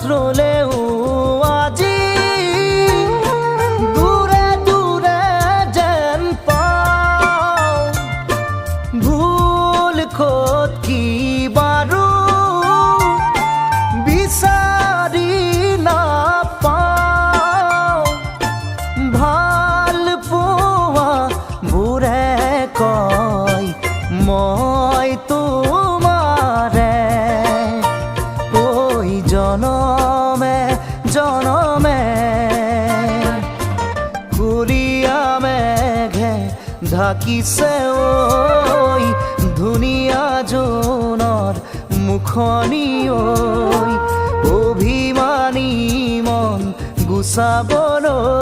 আত্রলেও আজি দূরে দূরে যেন পাও ভুল খোদ কি বারু বিচারি না পাও ভাল পোৱা বুৰে কয় মই তোমাৰে ওই জনমে জনমে কুলিয়া মেঘে ঢাকিছে ওই ধুনীয়া জোনৰ মুখনি ঐ অভিমানী মন গুচাবলৈ